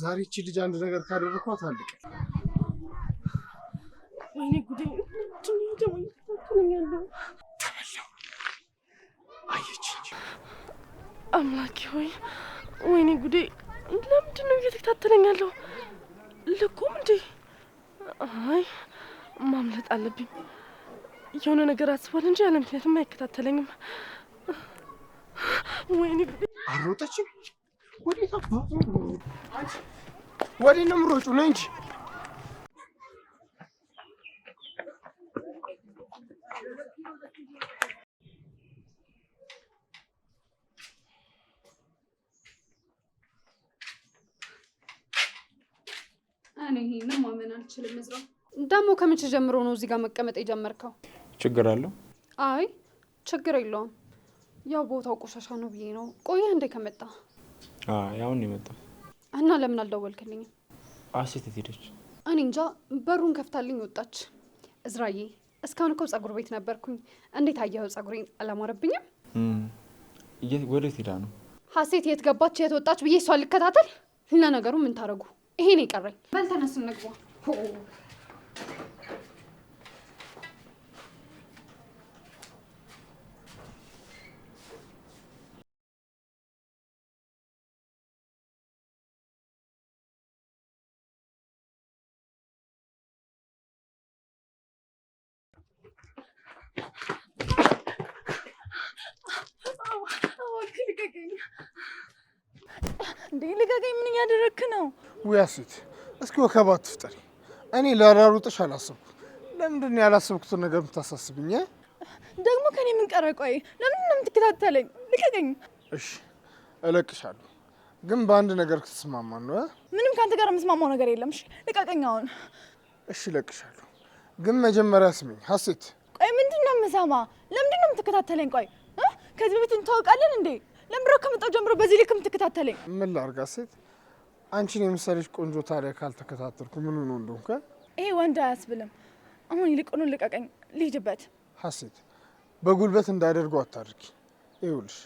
ዛሬ እቺ ልጅ አንድ ነገር ካደረኳት አለቀ። ወይኔ ጉዴ! ደግሞ ተከታተለኛለሁ። ተበላው። አየች እንጂ አምላኬ ሆይ! ወይኔ ጉዴ! ለምንድን ነው እየተከታተለኛለሁ? ልኩም እንዴ? አይ ማምለጥ አለብኝ። የሆነ ነገር አስቧል እንጂ ያለ ምክንያትም አይከታተለኝም። ወይኔ ጉዴ! አሮጠችም። ወዴት አባቱ? ወዴት ነው የምሮጪው? ነይ እንጂ እኔ ይሄንን ማመን አልችልም። እዝራ ደግሞ ከመቼ ጀምሮ ነው እዚህ ጋር መቀመጥ የጀመርከው? ችግር አለው? አይ ችግር የለውም። ያው ቦታው ቆሻሻ ነው ብዬ ነው። ቆየህ እንደ ከመጣ? ያው ነው የመጣው። እና ለምን አልደወልክልኝም? አሴት ሄደች። እኔ እንጃ፣ በሩን ከፍታልኝ ወጣች። እዝራዬ እስካሁን እኮ ጸጉር ቤት ነበርኩኝ። እንዴት አየኸው? ጸጉሬን አላማረብኝም? ወዴት ሄዳ ነው? ሀሴት የት ገባች የት ወጣች ብዬ እሷን ልከታተል? ለነገሩ ምን ታረጉ? ይሄ ነው የቀረኝ። በል ተነሱ እንግባ። እንዴ ልቀቀኝ! ምን እያደረግክ ነው? ውያሴት እስኪ ወከባ አትፍጠሪ። እኔ ላራሩጥሽ አላሰብኩም። ለምንድን ነው ያላሰብኩትን ነገር የምታሳስብኝ? ደግሞ ከኔ ምን ቀረ? ቆይ ለምን ነው የምትከታተለኝ? ልቀቀኝ! እሺ እለቅሻለሁ፣ ግን በአንድ ነገር ከተስማማን ነው። ምንም ከአንተ ጋር የምስማማው ነገር የለም። እሺ ልቀቀኝ አሁን። እሺ እለቅሻለሁ፣ ግን መጀመሪያ ስሚኝ ሀሴት። ቆይ ምንድን ነው የምሰማ? ለምንድን ነው የምትከታተለኝ? ቆይ ከዚህ በፊት እንታወቃለን እንዴ? ለምንድን ነው ከመጣሁ ጀምሮ በዚህ ልክ የምትከታተለኝ? ምን ላድርግ ሀሴት? አንቺን የመሰለሽ ቆንጆ ታዲያ ካልተከታተልኩ ምን ሆኖ እንደሆንኩ? ይሄ ወንድ አያስብልም። አሁን ይልቁኑ ልቀቀኝ፣ ልሂድበት። ሀሴት በጉልበት እንዳደርገው አታድርጊ። ይኸውልሽ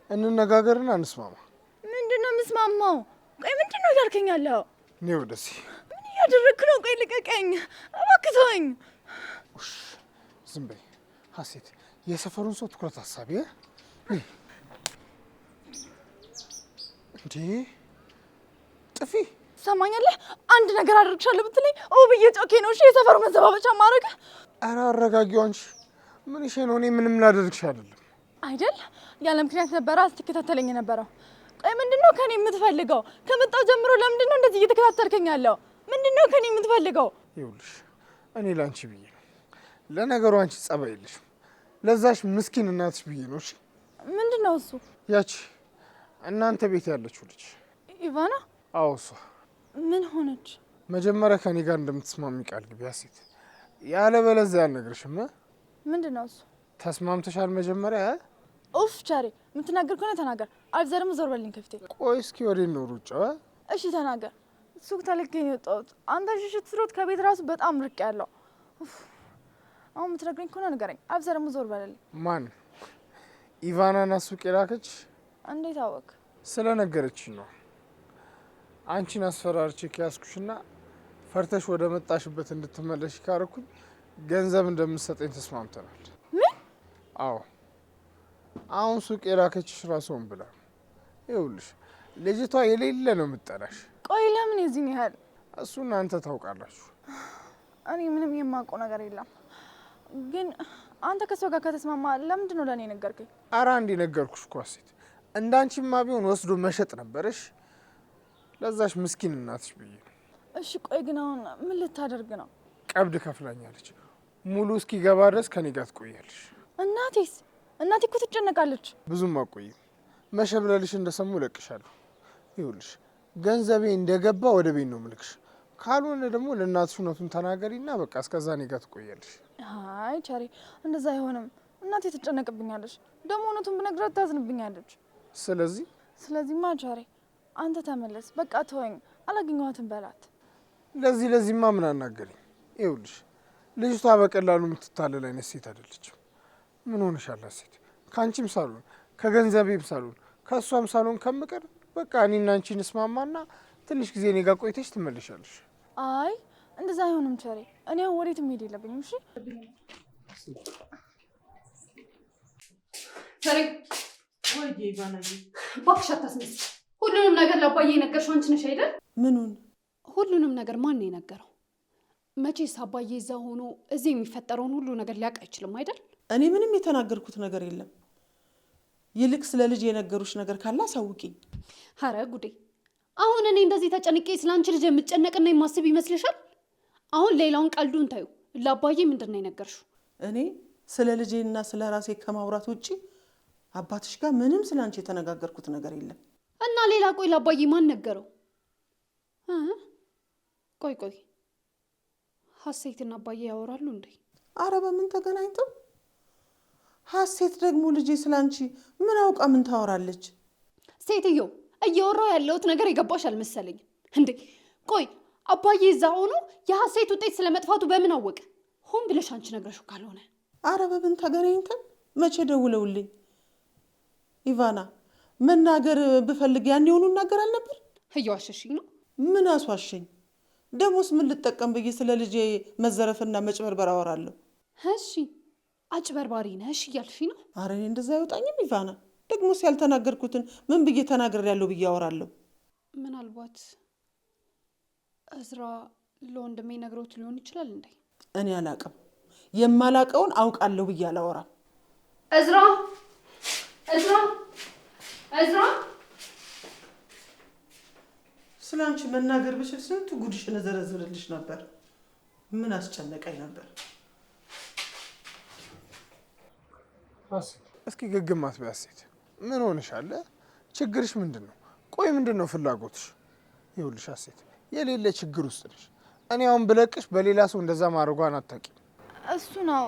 እንነጋገርና እንስማማ። ምንድን ነው የምስማማው? ቆይ ምንድን ነው እያልከኝ ያለኸው? እኔ ወደዚህ ምን እያደረግክ ነው? ቆይ ልቀቀኝ እባክህ ተወኝ። ዝም በይ ሀሴት። የሰፈሩን ሰው ትኩረት ሀሳቢ እንዴ ጥፊ ትሰማኛለህ? አንድ ነገር አድርግሻለሁ ብትለኝ ብዬ ጮኬ ነው እሺ የሰፈሩ መዘባበቻ ማድረግ። ኧረ አረጋጊው አንቺ። ምን እሺ ነው? እኔ ምንም ላደርግሽ አይደለም አይደል? ያለ ምክንያት ነበረ ስትከታተለኝ የነበረው። ቆይ ምንድነው ከኔ የምትፈልገው? ከመጣው ጀምሮ ለምንድነው እንደዚህ እየተከታተልከኝ ያለው? ምንድነው ከኔ የምትፈልገው? ይኸውልሽ እኔ ላንቺ ብዬ ነው። ለነገሩ አንቺ ጸባይ የለሽም። ለዛሽ ምስኪን እናትሽ ብዬ ነው። እሺ ምንድነው እሱ? ያቺ እናንተ ቤት ያለችው ልጅ ኢቫና? አዎ እሷ። ምን ሆነች? መጀመሪያ ከኔ ጋር እንደምትስማሚ ቃል ግቢ ሀሴት። ያለበለዚያ አልነግርሽም። ምንድነው እሱ? ተስማምተሻል መጀመሪያ? ኡፍ ቻሬ፣ የምትናገር ከሆነ ተናገር። አልዘርም፣ ዞር በልኝ ከፊቴ። ቆይ እስኪ ወዴት ነው ሩጫው? እሺ ተናገር። ሱቅ ተልኬኝ የወጣሁት አንተ ሽሽት ስሮት ከቤት ራሱ በጣም ርቅ ያለው። አሁን የምትነግረኝ ከሆነ ንገረኝ። አልዘርም፣ ዞር በልልኝ። ማን? ኢቫናና ሱቅ የላከች? እንዴት አወቅ? ስለነገረችኝ ነው። አንቺን አስፈራርቼ ከያዝኩሽና ፈርተሽ ወደ መጣሽበት እንድትመለሽ ካረኩኝ ገንዘብ እንደምትሰጠኝ ተስማምተናል። ምን? አዎ አሁን ሱቅ የላከችሽ ራስዎን ብላ። ይኸውልሽ ልጅቷ የሌለ ነው የምጠላሽ። ቆይ ለምን የዚህን ያህል? እሱ እናንተ ታውቃላችሁ። እኔ ምንም የማውቀው ነገር የለም። ግን አንተ ከሷ ጋር ከተስማማ ለምንድን ነው ለእኔ ነገርከኝ? ኧረ እንዴ ነገርኩሽ እኮ ሴት። እንዳንቺማ ቢሆን ወስዶ መሸጥ ነበረሽ። ለዛሽ ምስኪን እናትሽ ብዬ ነው። እሺ ቆይ ግን አሁን ምን ልታደርግ ነው? ቀብድ ከፍላኛለች። ሙሉ እስኪገባ ድረስ ከኔ ጋር ትቆያለሽ። እናቴስ? እናቴ እኮ ትጨነቃለች። ብዙም አቆይም። መሸብለልሽ እንደሰሙ እለቅሻለሁ። ይኸውልሽ ገንዘቤ እንደገባ ወደ ቤት ነው ምልክሽ። ካልሆነ ደግሞ ለእናትሽ እውነቱን ተናገሪና በቃ እስከዛ እኔ ጋር ትቆያለሽ። አይ ቻሬ እንደዛ አይሆንም። እናቴ ትጨነቅብኛለች። ደግሞ እውነቱን ብነግራት ታዝንብኛለች። ስለዚህማ ቻሬ አንተ ተመለስ፣ በቃ ተወኝ፣ አላገኘኋትም በላት። ለዚህማ ምን አናገረኝ? ይኸውልሽ ልጅቷ በቀላሉ የምትታለል አይነት ሴት አይደለችም። ምን ሆነሻል ሴት? ከአንቺም ሳሎን ከገንዘቤም ሳሎን ከእሷም ሳሎን ከምቀር በቃ እኔና አንቺ እንስማማና ትንሽ ጊዜ እኔ ጋር ቆይተሽ ትመለሻለሽ። አይ እንደዛ አይሆንም ቸሬ። እኔ አሁን ወዴት መሄድ የለብኝም። እሺ ቸሬ ወይ ዲቫናዬ እባክሽ አታስመስል። ሁሉንም ነገር ለአባዬ የነገርሽው አንቺ ነሽ አይደል? ምኑን? ሁሉንም ነገር ማን ነው የነገረው? መቼስ አባዬ እዛ ሆኖ እዚህ የሚፈጠረውን ሁሉ ነገር ሊያውቅ አይችልም አይደል? እኔ ምንም የተናገርኩት ነገር የለም። ይልቅ ስለ ልጅ የነገሩሽ ነገር ካለ አሳውቂኝ። ኧረ ጉዴ! አሁን እኔ እንደዚህ ተጨንቄ ስለ አንቺ ልጅ የምጨነቅና የማስብ ይመስልሻል? አሁን ሌላውን ቀልዱን ታዩ። ለአባዬ ምንድን ነው የነገርሽው? እኔ ስለ ልጄና ስለ ራሴ ከማውራት ውጪ አባትሽ ጋር ምንም ስለ አንቺ የተነጋገርኩት ነገር የለም። እና ሌላ ቆይ ለአባዬ ማን ነገረው? ቆይ ሀሴትና አባዬ ያወራሉ እንዴ? አረ በምን ተገናኝተው? ሀሴት ደግሞ ልጄ ስለ አንቺ ምን አውቃ ምን ታወራለች? ሴትዮ እያወራው ያለሁት ነገር የገባሽ አልመሰለኝም እንዴ። ቆይ አባዬ እዛ ሆኖ የሀሴት ውጤት ስለመጥፋቱ በምን አወቀ? ሆን ብለሽ አንቺ ነግረሽው ካልሆነ። አረ በምን ተገናኝተን? መቼ ደውለውልኝ? ኢቫና መናገር ብፈልግ ያን የሆኑ እናገር አልነበር? እየዋሸሽኝ ነው። ምን አስዋሸኝ? ደሞስ ምን ልጠቀም ብዬ ስለ ልጄ መዘረፍና መጭበርበር አወራለሁ? እሺ አጭበርባሪ ነሽ እያልሽ ነው? አረ እኔ እንደዛ አይወጣኝም ኢቫና። ደግሞስ ያልተናገርኩትን ምን ብዬ ተናግሬያለሁ ብዬ አወራለሁ? ምናልባት እዝራ ለወንድሜ ነግሮት ሊሆን ይችላል እንዴ? እኔ አላቅም። የማላቀውን አውቃለሁ ብዬ አላወራም። እዝራ ስለ አንቺ መናገር ብችል ስንቱ ጉድሽን እዘረዝርልሽ ነበር። ምን አስጨነቀኝ ነበር? እስኪ ግግም አትበይ ሀሴት። ምን ሆነሻል? ችግርሽ ምንድን ነው? ቆይ ምንድን ነው ፍላጎትሽ? ይኸውልሽ ሀሴት የሌለ ችግር ውስጥ ነሽ። እኔ አሁን ብለቅሽ በሌላ ሰው እንደዛ ማድረጓን አታውቂም። እሱ ነው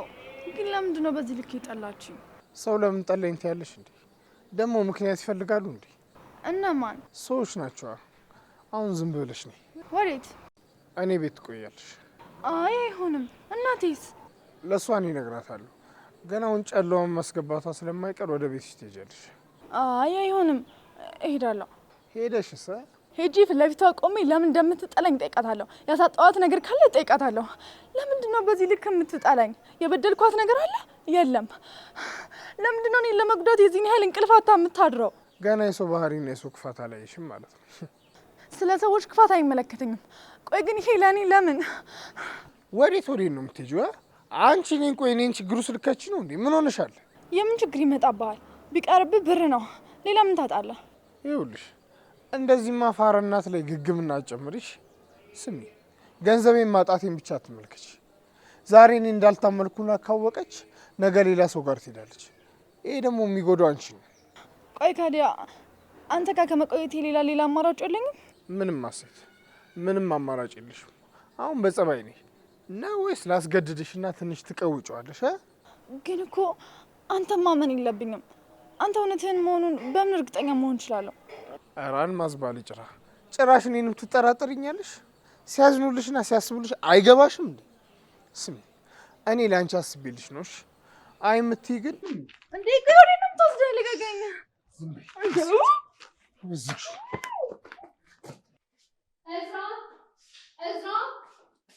ግን ለምንድን ነው በዚህ ልክ የጠላችኝ? ሰው ለምን ጠላኝ ትያለሽ እንዴ? ደግሞ ምክንያት ይፈልጋሉ እንዴ? እነማን? ሰዎች ናቸዋ። አሁን ዝም ብለሽ ነይ። ወዴት? እኔ ቤት ትቆያለሽ። አይ አይሆንም። እናቴስ? ለእሷ እኔ እነግራታለሁ። ገና አሁን ጨለዋን ማስገባቷ ስለማይቀር ወደ ቤትሽ ትሄጃለሽ። አይ አይሆንም። እሄዳለሁ። ሄደሽስ? ሄጂ ፊት ለፊቷ ቆሜ ለምን እንደምትጠላኝ ጠይቃታለሁ። ያሳጣዋት ነገር ካለ ጠይቃታለሁ። ለምንድን ነው በዚህ ልክ የምትጠላኝ? የበደልኳት ነገር አለ? የለም። ለምንድን ነው እኔን ለመጉዳት የዚህን ያህል እንቅልፋታ የምታድረው? ገና የሰው ባህሪና የሰው ክፋት አላየሽም ማለት ነው። ስለ ሰዎች ክፋት አይመለከተኝም። ቆይ ግን ይሄ ለእኔ ለምን? ወዴት ነው የምትሄጂው? አንቺ እኔን ቆይ እኔን ችግሩ ስልከች ነው እንዴ? ምን ሆነሻል? የምን ችግር ይመጣብሃል? ቢቀርብህ ብር ነው። ሌላ ምን ታጣለህ? ይኸውልሽ እንደዚህማ ፋረናት ላይ ግግምና አጨምሪሽ። ስሚ ገንዘቤን ማጣቴን ብቻ አትመልከች። ዛሬ እኔ እንዳልታመልኩና ካወቀች ነገ ሌላ ሰው ጋር ትሄዳለች። ይሄ ደግሞ የሚጎዳው አንቺ ነው። ቆይ ካዲያ አንተ ጋር ከመቆየቴ ሌላ አማራጭ የለኝም? ምንም ሀሴት ምንም አማራጭ የለሽም። አሁን በጸባይ ነኝ ነው ወይስ ላስገድድሽና ትንሽ ትቀውጫዋለሽ? ግን እኮ አንተ ማመን የለብኝም። አንተ እውነትህን መሆኑን በምን እርግጠኛ መሆን እችላለሁ? አራን ማዝባል ጭራሽ እኔንም ትጠራጠሪኛለሽ? ሲያዝኑልሽና ሲያስቡልሽ አይገባሽም እንዴ? ስሚ እኔ ለአንቺ አስቤልሽ ነው። እሺ አይ የምትይ ግን እንዴ ከወዴ ነው የምትወስደኝ? ልቀቀኝ።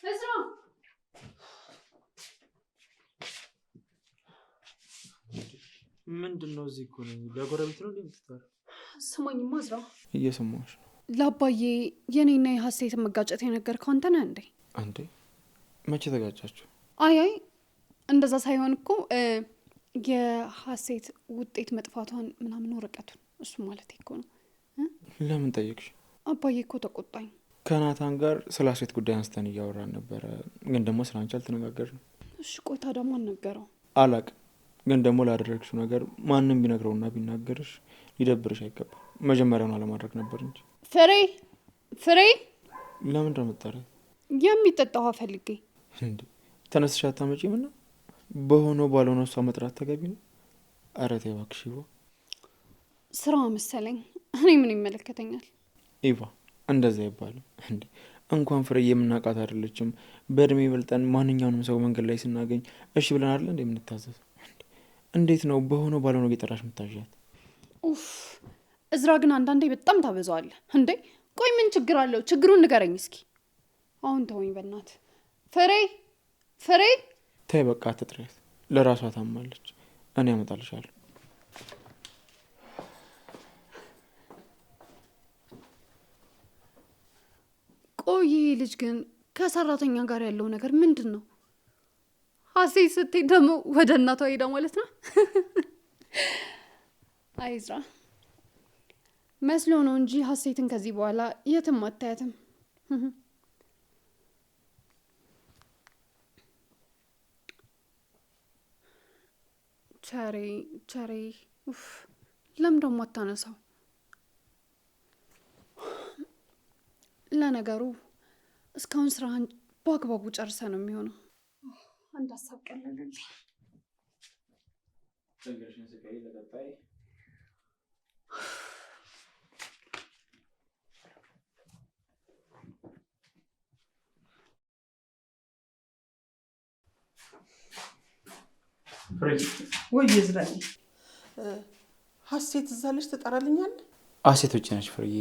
እዝራ ምንድን ነው? እዚህ እኮ ነኝ። ለጎረቤት ነው እንደምትጠራ? ስማኝማ እዝራ፣ እየሰማሁሽ ነው። ለአባዬ የኔና የሀሴት መጋጨት የነገርከው አንተ ነህ እንዴ? አንዴ መቼ ተጋጫችሁ? አይ እንደዛ ሳይሆን እኮ የሀሴት ውጤት መጥፋቷን ምናምን ወረቀቱን እሱ ማለት እኮ ነው። ለምን ጠየቅሽ? አባዬ እኮ ተቆጣኝ። ከናታን ጋር ስለ ሀሴት ጉዳይ አንስተን እያወራን ነበረ፣ ግን ደግሞ ስለ አንቺ አልተነጋገርንም። እሺ ቆይታ ደግሞ አልነገረው? አላቅም፣ ግን ደግሞ ላደረግሽው ነገር ማንም ቢነግረውና ቢናገርሽ ሊደብርሽ አይገባም። መጀመሪያውን አለማድረግ ነበር እንጂ። ፍሬ ለምን እንደምትጠሪው? የሚጠጣ ውሃ ፈልጌ። እንዴ ተነስሽ አታመጪም? እና በሆነው ባልሆነው እሷ መጥራት ተገቢ ነው? ኧረ ተይ እባክሽ ኢቫ። ስራ መሰለኝ። እኔ ምን ይመለከተኛል? ኢቫ እንደዛ አይባልም እንዴ። እንኳን ፍሬ የምናውቃት አይደለችም። በእድሜ በልጠን ማንኛውንም ሰው መንገድ ላይ ስናገኝ እሺ ብለን አይደል እንዴ የምንታዘዝ? እንዴት ነው በሆነው ባልሆነው እየጠራሽ የምታዣት? ኡፍ እዝራ ግን አንዳንዴ በጣም ታበዛዋለህ እንዴ። ቆይ ምን ችግር አለው? ችግሩን ንገረኝ እስኪ። አሁን ተወኝ በእናት። ፍሬ ተይ በቃ አትጥሪያት፣ ለራሷ ታማለች። እኔ አመጣልሻለሁ። ቆይ ይሄ ልጅ ግን ከሰራተኛ ጋር ያለው ነገር ምንድን ነው? ሀሴት ስትሄድ ደግሞ ወደ እናቷ ሄዳ ማለት ነው። አይ እዝራ መስሎ ነው እንጂ ሀሴትን ከዚህ በኋላ የትም አታያትም። ቸሬ ለምን ደግሞ አታነሳው? ለነገሩ እስካሁን ስራህን በአግባቡ ጨርሰ ነው የሚሆነው። አንድ ሀሳብ ቀለለልኝ። ወይ ዝራዬ፣ ሀሴት እዛ ልጅ ትጠራልኛለህ? ሀሴት ውጭ ነች ፍርዬ።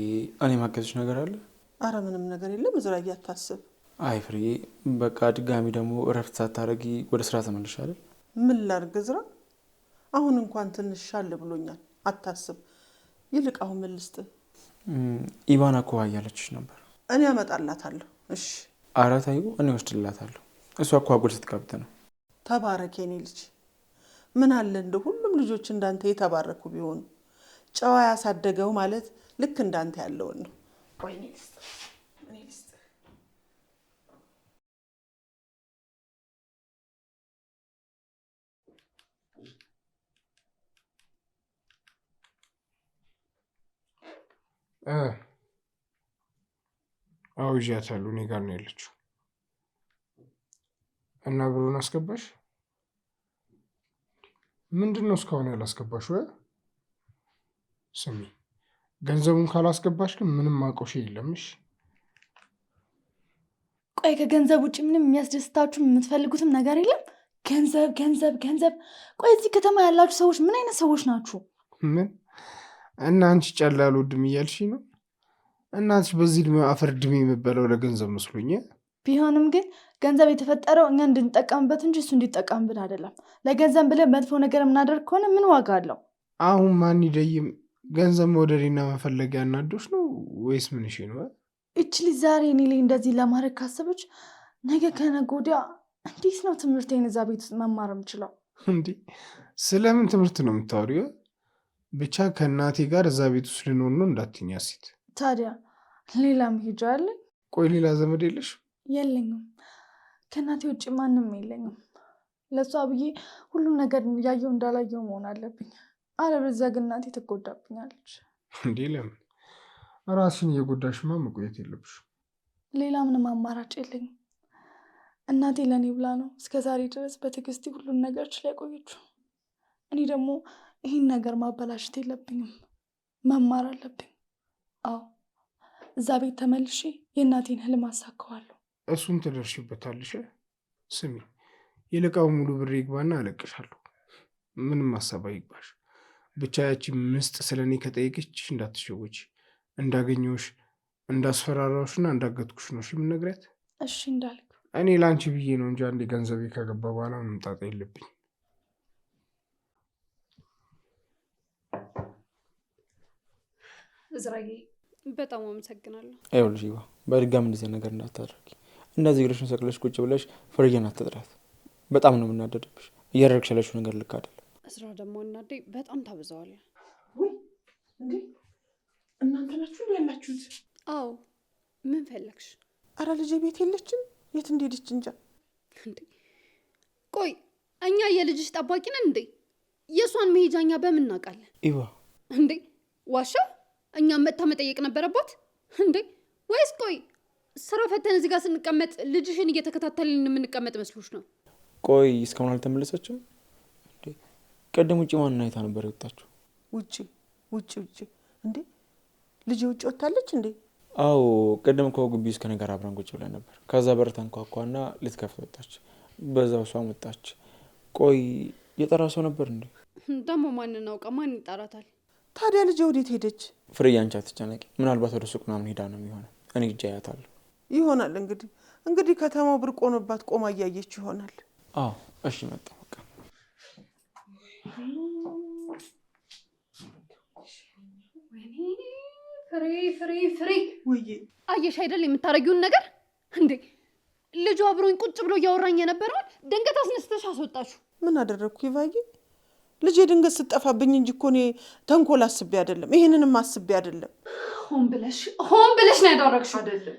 እኔ ማገዝሽ ነገር አለ? አረ ምንም ነገር የለም ዝራዬ፣ አታስብ። አይ ፍርዬ፣ በቃ ድጋሚ ደግሞ እረፍት ሳታረጊ ወደ ስራ ተመልሻለሁ። ምን ላድርግ ዝራ፣ አሁን እንኳን ትንሽ ሻል ብሎኛል። አታስብ። ይልቅ አሁን ምን ልስጥህ? ኢቫና እኮ እያለችሽ ነበር። እኔ አመጣላታለሁ። እሺ። ኧረ ተይው፣ እኔ ወስድላታለሁ። እሷ እኮ አጉል ስትቀብጥ ነው። ተባረክ የኔ ልጅ። ምን አለ እንደ ሁሉም ልጆች እንዳንተ የተባረኩ ቢሆኑ። ጨዋ ያሳደገው ማለት ልክ እንዳንተ ያለውን ነው። ቆይ እኔ ልስጥህ። አዎ ይዣታለሁ። እኔ ጋር ነው ያለችው። እና ብሩን አስገባሽ? ምንድን ነው እስካሁን ያላስገባሽ? ስሚ፣ ገንዘቡን ካላስገባሽ ግን ምንም ማቆሽ የለምሽ። ቆይ ከገንዘብ ውጭ ምንም የሚያስደስታችሁ የምትፈልጉትም ነገር የለም? ገንዘብ ገንዘብ ገንዘብ። ቆይ እዚህ ከተማ ያላችሁ ሰዎች ምን አይነት ሰዎች ናችሁ? ምን እና አንቺ ጨላ አልወድም እያልሽ ነው? እናትሽ በዚህ እድሜ አፈር ድሜ የምበለው ለገንዘብ መስሎኝ። ቢሆንም ግን ገንዘብ የተፈጠረው እኛ እንድንጠቀምበት እንጂ እሱ እንዲጠቀምብን አይደለም። ለገንዘብ ብለን መጥፎ ነገር የምናደርግ ከሆነ ምን ዋጋ አለው? አሁን ማን ይደይም? ገንዘብ መውደዴና መፈለጊያ እናዶች ነው ወይስ ምንሽ ነው? እች ልጅ ዛሬ እኔ ላይ እንደዚህ ለማድረግ ካሰበች ነገ ከነገ ወዲያ እንዴት ነው ትምህርቴን እዛ ቤት ውስጥ መማር የምችለው? እንዴ ስለምን ትምህርት ነው የምታወሪው? ብቻ ከእናቴ ጋር እዛ ቤት ውስጥ ልንሆን ነው እንዳትኛ ሴት። ታዲያ ሌላ መሄጃ አለኝ? ቆይ ሌላ ዘመድ የለሽ? የለኝም። ከእናቴ ውጭ ማንም የለኝም። ለእሷ ብዬ ሁሉም ነገር እያየው እንዳላየው መሆን አለብኝ። አለበለዚያ ግን እናቴ ትጎዳብኛለች። እንዴ ለምን? ራስሽን እየጎዳሽማ መቆየት የለብሽ። ሌላ ምንም አማራጭ የለኝም። እናቴ ለእኔ ብላ ነው እስከዛሬ ድረስ በትዕግስት ሁሉን ነገር ችላ ቆየችው። እኔ ደግሞ ይህን ነገር ማበላሸት የለብኝም። መማር አለብኝ። አዎ እዛ ቤት ተመልሼ የእናቴን ህልም አሳካዋለሁ። እሱን ትደርሽበታለሽ። ስሚ፣ የልቃው ሙሉ ብር ይግባና አለቅሻለሁ። ምንም ሀሳብ አይግባሽ። ብቻ ያቺ ምስጥ ስለ እኔ ከጠየቀች እንዳትሸወች። እንዳገኘሁሽ እንዳስፈራራሁሽና እንዳገትኩሽ ነው የምነግሪያት። እሺ እንዳልክ። እኔ ለአንቺ ብዬ ነው እንጂ አንዴ ገንዘቤ ከገባ በኋላ መምጣት የለብኝ። እዝራዬ በጣም አመሰግናለሁ። ይኸውልሽ ይባ፣ በድጋሚ እንደዚህ ነገር እንዳታደርጊ። እንደዚህ እግርሽን ሰቅለሽ ቁጭ ብለሽ ፍርዬን አትጥሪያት። በጣም ነው የምናደድብሽ። እያደረግሽ ያለሽው ነገር ልክ አይደለም። እዝራ ደግሞ እናዴ በጣም ታብዘዋለህ። ወይ እንዴ እናንተ ናችሁ ያላችሁት? አዎ ምን ፈለግሽ? አረ ልጄ ቤት የለችም። የት እንደሄደች እንጃ። እንዴ ቆይ እኛ የልጅሽ ጠባቂ ነን እንዴ? የእሷን መሄጃኛ በምን እናውቃለን? ኢቫ እንዴ ዋሻ እኛም መታ መጠየቅ ነበረባት እንዴ? ወይስ ቆይ ስራ ፈተን እዚህ ጋር ስንቀመጥ ልጅሽን እየተከታተልን የምንቀመጥ መስሎሽ ነው? ቆይ እስካሁን አልተመለሰችም? ቀደም ውጭ ማንን አይታ ነበር የወጣችው? ውጭ እንዴ ልጅ ውጭ ወጣለች እንዴ? አዎ ቀደም እኮ ግቢ ውስጥ ከእኔ ጋር አብረን ቁጭ ብለን ነበር። ከዛ በር ተንኳኳና ልትከፍት ወጣች። በዛው እሷ ወጣች። ቆይ የጠራ ሰው ነበር እንዴ? ደግሞ ማንን አውቃ ማን ይጠራታል? ታዲያ ልጄ ወዴት ሄደች? ፍሬዬ አንቺ አትጨነቂ። ምናልባት ወደ ሱቅ ምናምን ሄዳ ነው የሚሆነው። እኔ ሂጅ አያታለሁ። ይሆናል እንግዲህ ከተማው ብርቅ ሆኖባት ቆማ እያየች ይሆናል። አዎ እሺ መጣሁ በቃ። ፍሬ ውይ አየሽ አይደል የምታረጊውን ነገር እንዴ? ልጁ አብሮኝ ቁጭ ብሎ እያወራኝ የነበረውን ድንገት አስነስተሽ አስወጣችሁ። ምን አደረግኩ ይቫዬ? ልጄ ድንገት ስጠፋብኝ እንጂ እኮ እኔ ተንኮል አስቤ አይደለም፣ ይሄንንም አስቤ አይደለም። ሆን ብለሽ ነው ያደረግሽው አይደለም።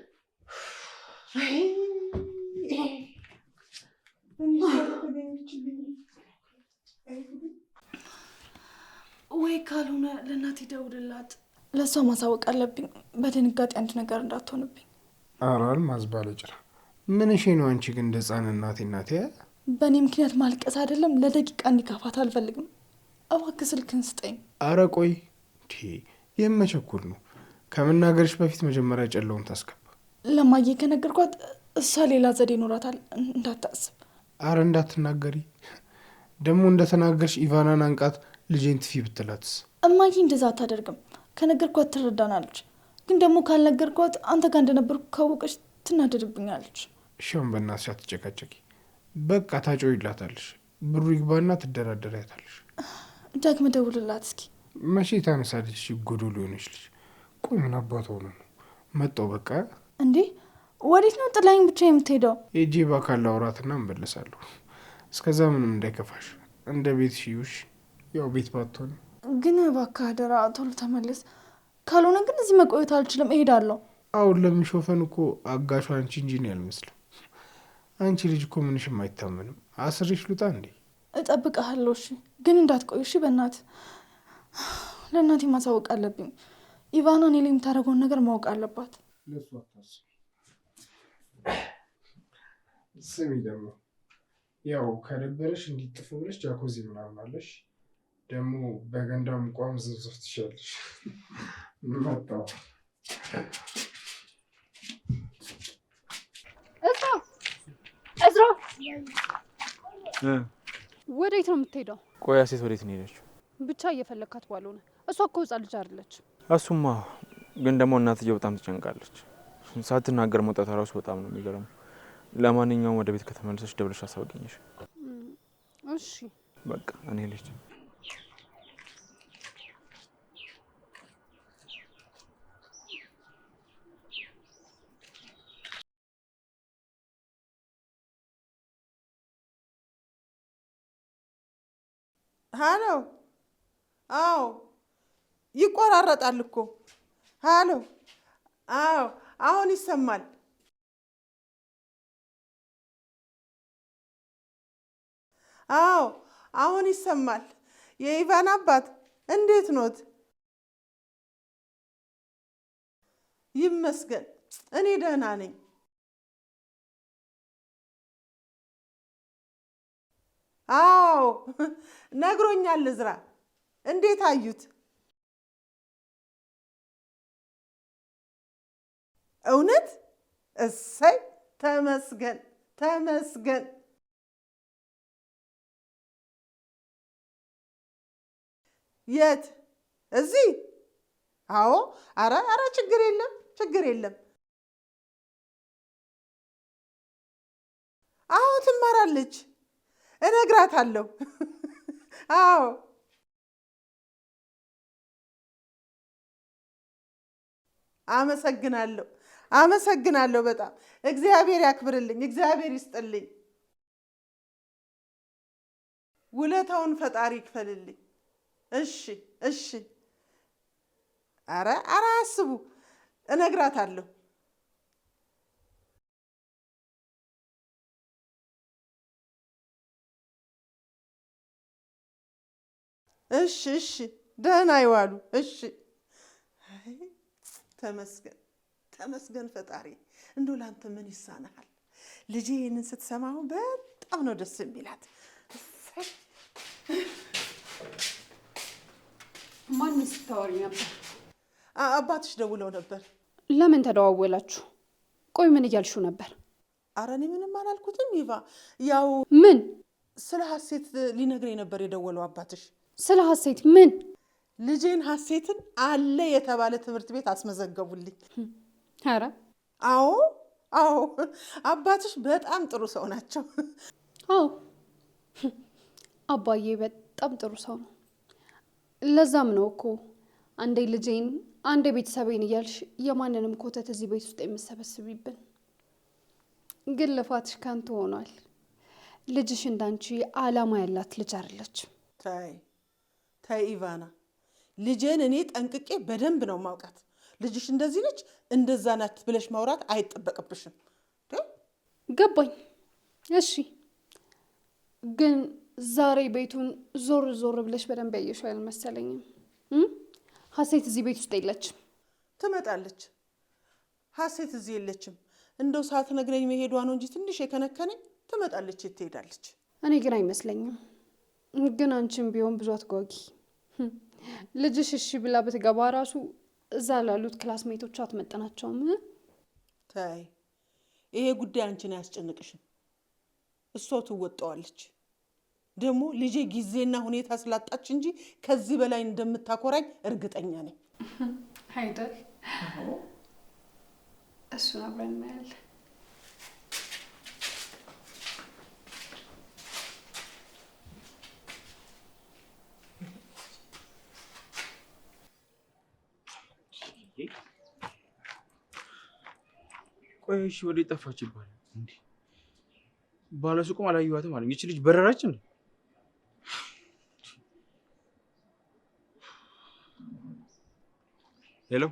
ወይ ካልሆነ ለእናቴ ደውልላት። ለእሷ ማሳወቅ አለብኝ፣ በድንጋጤ አንድ ነገር እንዳትሆንብኝ። ኧረ አልማዝ ባለጭራ ምን እሺ ነው አንቺ ግን እንደ ህፃን እናቴ በእኔ ምክንያት ማልቀስ አይደለም ለደቂቃ እንዲከፋት አልፈልግም። እባክህ ስልክን ስጠኝ። አረ ቆይ የመቸኩል ነው። ከመናገርሽ በፊት መጀመሪያ ጨለውን ታስገባ። ለማየ ከነገርኳት እሷ ሌላ ዘዴ ይኖራታል፣ እንዳታስብ። አረ እንዳትናገሪ ደግሞ። እንደተናገርሽ ኢቫናን አንቃት ልጄን ትፊ ብትላትስ? እማዬ እንደዛ አታደርግም። ከነገርኳት ትረዳናለች። ግን ደግሞ ካልነገርኳት አንተ ጋር እንደነበርኩ ካወቀች ትናደድብኛለች። እሺውን በእናትሽ አትጨቃጨቂ። በቃ ታጮይላታለሽ። ብሩ ይግባና ትደራደሪያታለሽ። ዳግም ደውልላት እስኪ። መቼ ታነሳለች? ጎዶሎ ሊሆነች ልጅ። ቆይ ምን አባት ሆነ ነው መጣው? በቃ እንዴ ወዴት ነው ጥላኝ ብቻ የምትሄደው? ኤጄ ባካል አውራትና እንመለሳለሁ። እስከዛ ምንም እንዳይከፋሽ እንደ ቤት ሽዩሽ። ያው ቤት ባትሆን ግን እባክህ አደራ ቶሎ ተመለስ። ካልሆነ ግን እዚህ መቆየት አልችልም፣ እሄዳለሁ። አሁን ለሚሾፈን እኮ አጋሿ አንቺ እንጂ እኔ አልመስልም። አንቺ ልጅ እኮ ምንሽም አይታመንም። አስሬሽ ልውጣ እንዴ? እጠብቅሃለሁ። እሺ ግን እንዳትቆይ እሺ። በእናትህ ለእናቴ ማሳወቅ አለብኝ። ኢቫና እኔ ላይ የምታደርገውን ነገር ማወቅ አለባት። ለሱ አታስቢ። ስሚ ደግሞ ያው ከነበረሽ እንዲጥፍ ብለሽ ጃኮዚ ምናምን አለሽ። ደግሞ በገንዳም ቋም ዝብዝፍ ትሻለሽ። መጣው እዝራ ወዴት ነው የምትሄደው? ቆያ ሴት ወዴት ነው ሄደችው? ብቻ እየፈለግካት ባልሆነ። እሷ እኮ ህፃን ልጅ አይደለች። እሱማ ግን ደግሞ እናትየው በጣም ትጨንቃለች። ሳትናገር መውጣት ራሱ በጣም ነው የሚገርመው። ለማንኛውም ወደ ቤት ከተመለሰች ደብለሽ አሳውቂኝሽ። እሺ በቃ እኔ ልጅ ሃሎ። አዎ ይቆራረጣል እኮ። ሃሎ። አዎ አሁን ይሰማል። አዎ አሁን ይሰማል። የኢቫን አባት እንዴት ኖት? ይመስገን እኔ ደህና ነኝ። አዎ ነግሮኛል እዝራ። እንዴት አዩት? እውነት? እሰይ ተመስገን ተመስገን። የት? እዚህ? አዎ። አረ ችግር የለም። አዎ ትማራለች፣ እነግራታለሁ። አዎ አመሰግናለሁ በጣም እግዚአብሔር ያክብርልኝ፣ እግዚአብሔር ይስጥልኝ። ውለታውን ፈጣሪ ይክፈልልኝ። እሺ። አረ አስቡ፣ እነግራታለሁ። እሺ ደህና ይዋሉ። እሺ ተመስገን ፈጣሪ። እንደው ላንተ ምን ይሳናሃል? ልጄ ይህንን ስትሰማው በጣም ነው ደስ የሚላት። ማን ስታወሪ ነበር? አባትሽ ደውለው ነበር። ለምን ተደዋወላችሁ? ቆይ ምን እያልሽው ነበር? አረ እኔ ምንም አላልኩትም ይቫ። ያው ምን? ስለ ሀሴት ሊነግረኝ ነበር የደወለው አባትሽ። ስለ ሀሴት ምን? ልጄን ሀሴትን አለ የተባለ ትምህርት ቤት አስመዘገቡልኝ። ኧረ አዎ አዎ፣ አባትሽ በጣም ጥሩ ሰው ናቸው። አዎ አባዬ በጣም ጥሩ ሰው ነው። ለዛም ነው እኮ አንዴ ልጄን አንዴ ቤተሰቤን እያልሽ የማንንም ኮተት እዚህ ቤት ውስጥ የምሰበስቢብን። ግን ልፋትሽ ከንቱ ሆኗል። ልጅሽ እንዳንቺ አላማ ያላት ልጅ አይደለች። ታይ ታይ ኢቫና፣ ልጄን እኔ ጠንቅቄ በደንብ ነው ማውቃት። ልጅሽ እንደዚህ ነች እንደዛ ናት ብለሽ ማውራት አይጠበቅብሽም። ገባኝ። እሺ፣ ግን ዛሬ ቤቱን ዞር ዞር ብለሽ በደንብ ያየሽው አልመሰለኝም። ሀሴት እዚህ ቤት ውስጥ የለችም። ትመጣለች። ሀሴት እዚህ የለችም። እንደው ሳትነግረኝ መሄዷ ነው እንጂ ትንሽ የከነከነኝ። ትመጣለች፣ የት ትሄዳለች? እኔ ግን አይመስለኝም። ግን አንቺም ቢሆን ብዙ አትጓጊ። ልጅሽ እሺ ብላ ብትገባ ራሱ እዛ ላሉት ክላስሜቶች አትመጥናቸውም። ታይ፣ ይሄ ጉዳይ አንቺን አያስጨንቅሽም። እሷ ትወጣዋለች። ደግሞ ልጄ ጊዜና ሁኔታ ስላጣች እንጂ ከዚህ በላይ እንደምታኮራኝ እርግጠኛ ነኝ። አይደል? እሱን አብረን እናያለን። ቆይ እሺ፣ ወዴት ጠፋች ይባላል እንዴ? ባለሱቁም አላየኋትም አለኝ። ይቺ ልጅ በረራች እንዴ? ሄሎ፣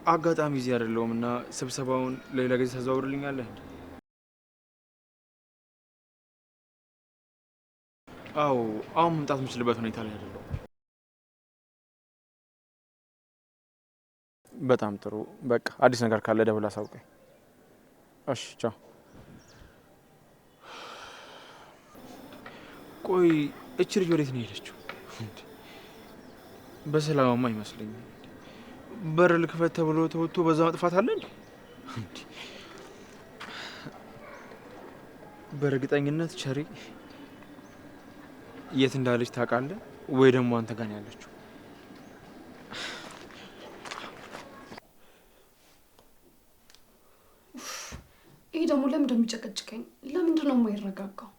አጋጣሚ እዚህ አይደለሁም እና ስብሰባውን ሌላ ጊዜ ታዘዋውርልኛለህ እንዴ? አዎ፣ አሁን መምጣት የምችልበት ሁኔታ ላይ አይደለሁም። በጣም ጥሩ። በቃ አዲስ ነገር ካለ ደውል አሳውቀኝ። እሺ፣ ቻው። ቆይ እቺ ልጅ ወዴት ነው የሄደችው? በሰላማማ አይመስለኝም። በር ልክፈት ተብሎ ተወጥቶ በዛ መጥፋት አለ እንዴ? በእርግጠኝነት ቸሪ የት እንዳለች ታውቃለህ ወይ? ደግሞ አንተ ጋር ነው ያለችው? ይሄ ደግሞ ለምን እንደሚጨቀጭቀኝ? ለምንድን ነው የማይረጋጋው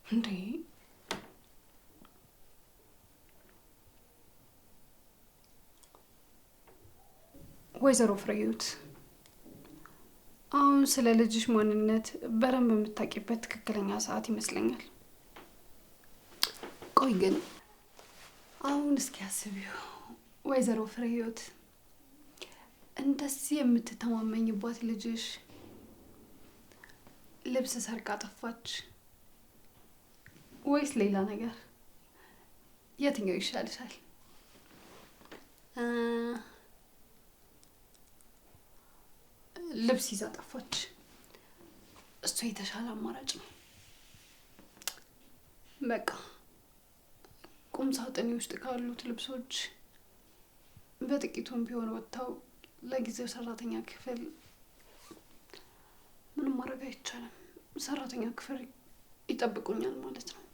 እንዴ? ወይዘሮ ፍሬህይወት፣ አሁን ስለ ልጅሽ ማንነት በደንብ የምታውቂበት ትክክለኛ ሰዓት ይመስለኛል። ቆይ ግን አሁን እስኪ አስቢው ወይዘሮ ፍሬህይወት፣ እንደዚህ የምትተማመኝባት ልጅሽ ልብስ ሰርቃ ጠፋች ወይስ ሌላ ነገር? የትኛው ይሻልሻል? ልብስ ይዛ ጠፋች፣ እሱ የተሻለ አማራጭ ነው። በቃ ቁም ሳጥኔ ውስጥ ካሉት ልብሶች በጥቂቱም ቢሆን ወጥተው ለጊዜው ሰራተኛ ክፍል፣ ምንም ማድረግ አይቻልም፣ ሰራተኛ ክፍል ይጠብቁኛል ማለት ነው።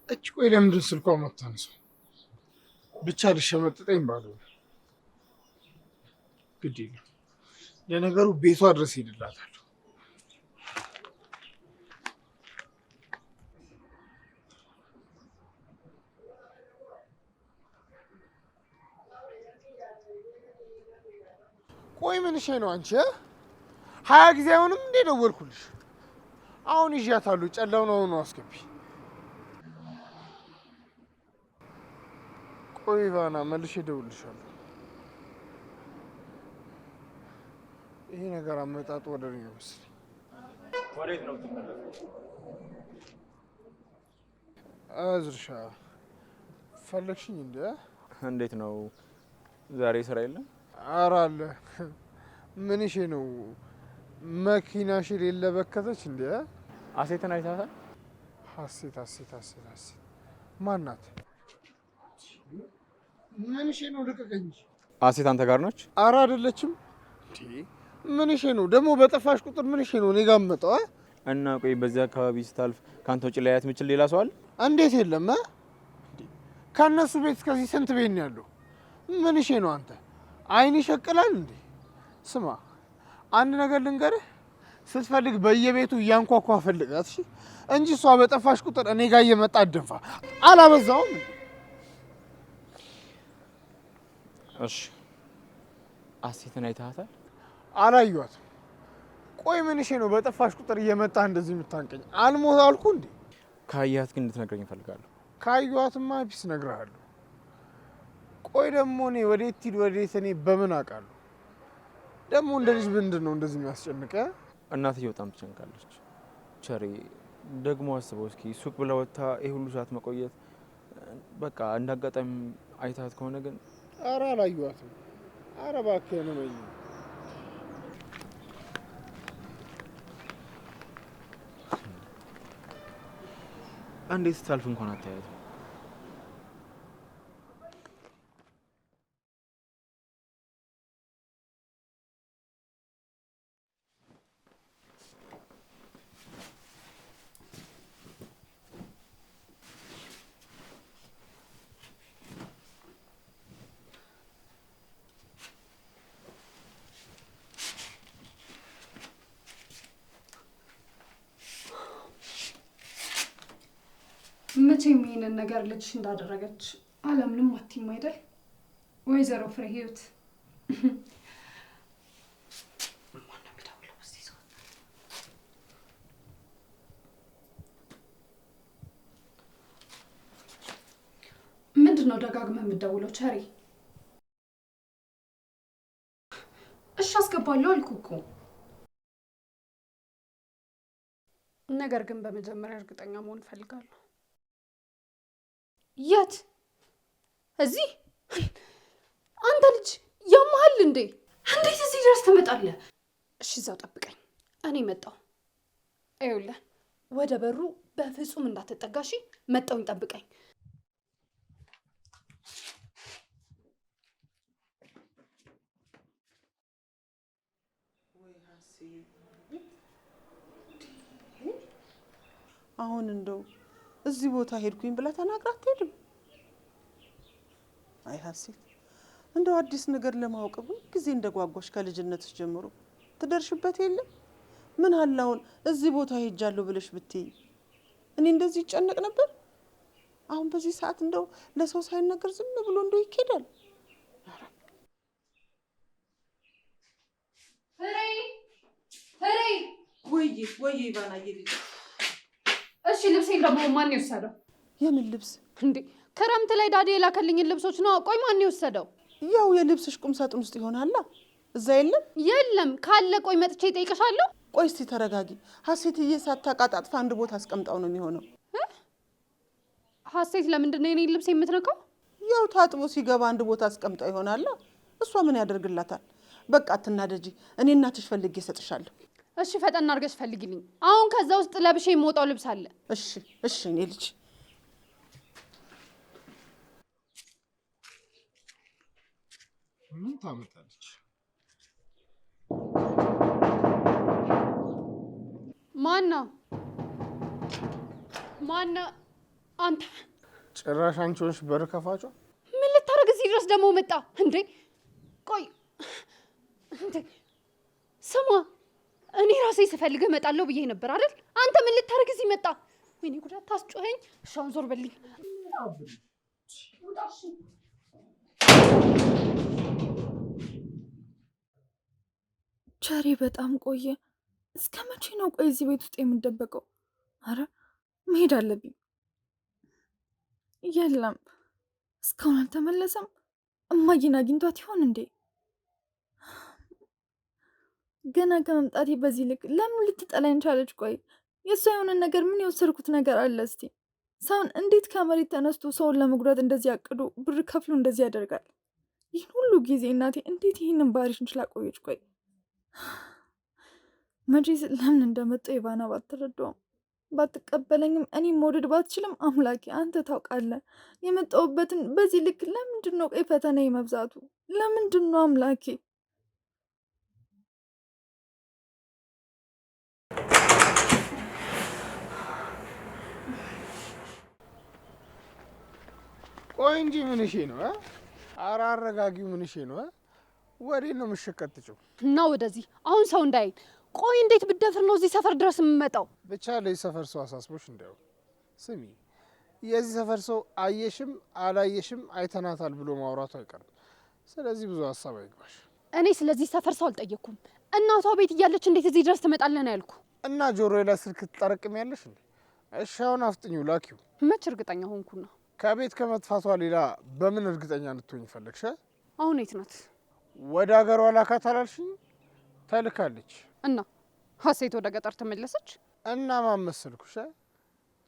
እች ቆይ ለምንድን ስልኳ የማታነሳው? ብቻ ልሸመጥጠኝ ባለው ግድ የለም። ለነገሩ ቤቷ ድረስ ሄድላታለሁ። ቆይ ምን ሸይ ነው አንቺ? 20 ጊዜ አይሆንም እንዴ ደወልኩልሽ? አሁን ይዣታለሁ። ጨላው ነው አስገቢ። ቆይ ኢቫና መልሼ እደውልልሻለሁ። ይሄ ነገር አመጣጡ ወደ እኔ ነው መሰለኝ። ወዴት ነው የምትመለሰው? አዝርሻ ፈለግሽኝ እንዴ? እንዴት ነው ዛሬ ስራ የለም? ኧረ አለ። ምንሽ ነው መኪናሽ የሌለ በከተች እንዴ? አሴትን አይታታል? ሀሴት ማን ናት? ምንሽ ነው? ልቀቀኝ። አሴት አንተ ጋር ነች? አረ አይደለችም። ምን እሺ ነው ደግሞ በጠፋሽ ቁጥር ምን እሺ ነው እኔ ጋር መጣው? እና ቆይ በዚህ አካባቢ ስታልፍ ካንተ ውጭ ላያት የምችል ሌላ ሰው አለ? እንዴት የለም? ከነሱ ቤት ከዚህ ስንት ቤት ነው ያለው? ምን እሺ ነው አንተ አይን ይሸቅላል እንዴ? ስማ አንድ ነገር ልንገርህ፣ ስትፈልግ በየቤቱ እያንኳኳ ፈልጋት እሺ፣ እንጂ እሷ በጠፋሽ ቁጥር እኔ ጋር እየመጣ አደንፋ አላበዛውም? እሺ አሴትን አይተሃታል? አላየኋትም። ቆይ ምን እሺ ነው በጠፋሽ ቁጥር እየመጣ እንደዚህ የምታንቀኝ? አልሞት አልኩ እንዴ? ካያት ግን እንድትነግረኝ እፈልጋለሁ። ካየኋትማ ቢስ እነግርሃለሁ። ቆይ ደግሞ እኔ ወዴት ሂድ ወዴት እኔ በምን አውቃለሁ? ደግሞ እንደ ልጅ ምንድን ነው እንደዚህ የሚያስጨንቀ? እናትዬ በጣም ትጨንቃለች። ቸሬ ደግሞ አስበው እስኪ ሱቅ ብላ ወጥታ ይህ ሁሉ ሰዓት መቆየት። በቃ እንደ አጋጣሚ አይታት ከሆነ ግን። ኧረ አላየኋትም። ኧረ እባክህ ነው ወይ እንዴት ስታልፍ እንኳን አታያትም? መቼም ይሄንን ነገር ልጅሽ እንዳደረገች አለምንም አትይም አይደል ወይዘሮ ፍሬ ህይወት? ምንድን ነው ደጋግመህ የምትደውለው ቸሪ? እሺ አስገባለሁ አልኩህ እኮ። ነገር ግን በመጀመሪያ እርግጠኛ መሆን እፈልጋለሁ። የት? እዚህ? አንተ ልጅ ያመሃል እንዴ? እንዴት እዚህ ድረስ ትመጣለህ? እሺ እዛው ጠብቀኝ፣ እኔ መጣሁ። ይኸውልህ ወደ በሩ በፍጹም እንዳትጠጋሺ። መጣሁኝ፣ ጠብቀኝ። አሁን እንደው እዚህ ቦታ ሄድኩኝ ብላ ተናግራ አትሄድም። አይ ሀሴት፣ እንደው አዲስ ነገር ለማወቅ ሁል ጊዜ እንደጓጓሽ ከልጅነትሽ ጀምሮ ትደርሽበት የለም? ምን አለ አሁን እዚህ ቦታ ሄጃለሁ ብለሽ ብትይ እኔ እንደዚህ ይጨነቅ ነበር? አሁን በዚህ ሰዓት እንደው ለሰው ሳይነገር ዝም ብሎ እንደው ይኬዳል? ወይ ኢቫናዬ ልጅ። እሺ ልብሴን ደግሞ ማን የወሰደው? የምን ልብስ እንዴ? ክረምት ላይ ዳዴ የላከልኝን ልብሶች ነው። ቆይ ማን የወሰደው? ያው የልብስሽ ቁም ሳጥን ውስጥ ይሆናላ። እዛ የለም? የለም ካለ ቆይ መጥቼ እጠይቅሻለሁ። ቆይ እስቲ ተረጋጊ። ሀሴትዬ ሳታቃጣጥፋ አንድ ቦታ አስቀምጣው ነው የሚሆነው። ሀሴት ለምንድን ነው የኔን ልብስ የምትነካው? ያው ታጥቦ ሲገባ አንድ ቦታ አስቀምጣው ይሆናላ። እሷ ምን ያደርግላታል? በቃ አትናደጂ። እኔ እናትሽ ፈልጌ እሰጥሻለሁ። እሺ ፈጠን አድርገሽ ፈልጊልኝ። አሁን ከዛ ውስጥ ለብሼ የምወጣው ልብስ አለ። እሺ እሺ። እኔ ልጅ ምን ታመጣለች? ማነው? አንተ? ጭራሽ አንቺ ሆንሽ በር ከፋጯ? ምን ልታደርግ እዚህ ድረስ ደግሞ መጣ እንዴ? ቆይ እንዴ ስማ፣ እኔ ራሴ ስፈልግ እመጣለሁ ብዬ ነበር አይደል? አንተ ምን ልታደርግ እዚህ መጣ? ወይኔ ጉዳት ታስጮኸኝ። እሺ አሁን ዞር በልኝ። ቸሪ በጣም ቆየ። እስከ መቼ ነው ቆይ እዚህ ቤት ውስጥ የምደበቀው? አረ መሄድ አለብኝ። የለም እስካሁን አልተመለሰም። እማዬን አግኝቷት ይሆን እንዴ? ገና ከመምጣቴ በዚህ ልክ ለምን ልትጠላኝ ቻለች? ቆይ የእሷ የሆነ ነገር ምን የወሰድኩት ነገር አለ? እስቲ ሰውን እንዴት ከመሬት ተነስቶ ሰውን ለመጉዳት እንደዚህ አቅዶ ብር ከፍሎ እንደዚህ ያደርጋል? ይህን ሁሉ ጊዜ እናቴ እንዴት ይህንን ባህሪሽን ችላ ቆየች? ቆይ መቼስ ለምን እንደመጣ ኢቫና ባትረዳውም ባትቀበለኝም እኔም መውደድ ባትችልም አምላኬ አንተ ታውቃለህ። የመጣሁበትን በዚህ ልክ ለምንድን ነው ቆይ ፈተና መብዛቱ? ለምንድን ነው አምላኬ? ቆይ እንጂ ምንሽ ነው? ኧረ አረጋጊው። ምንሽ ነው? ወዴት ነው የምትሸቀጥጪው? እና ወደዚህ አሁን ሰው እንዳይ። ቆይ እንዴት ብደፍር ነው እዚህ ሰፈር ድረስ የምመጣው? ብቻ ለዚህ ሰፈር ሰው አሳስቦሽ እንዳይው። ስሚ፣ የዚህ ሰፈር ሰው አየሽም አላየሽም አይተናታል ብሎ ማውራቱ አይቀርም። ስለዚህ ብዙ ሀሳብ አይግባሽ። እኔ ስለዚህ ሰፈር ሰው አልጠየቅኩም። እናቷ ቤት እያለች እንዴት እዚህ ድረስ ትመጣለህ ነው ያልኩ። እና ጆሮ ላይ ስልክ ትጠረቅሚያለሽ እንዴ? እሺ አሁን አፍጥኙ፣ ላኪው። መች እርግጠኛ ሆንኩና? ከቤት ከመጥፋቷ ሌላ በምን እርግጠኛ ልትሆኝ ፈለግሽ? አሁን የት ናት? ወደ ሀገሯ ላካት አላልሽኝ? ተልካለች። እና ሀሴት ወደ ገጠር ተመለሰች? እና ማን መሰልኩሽ?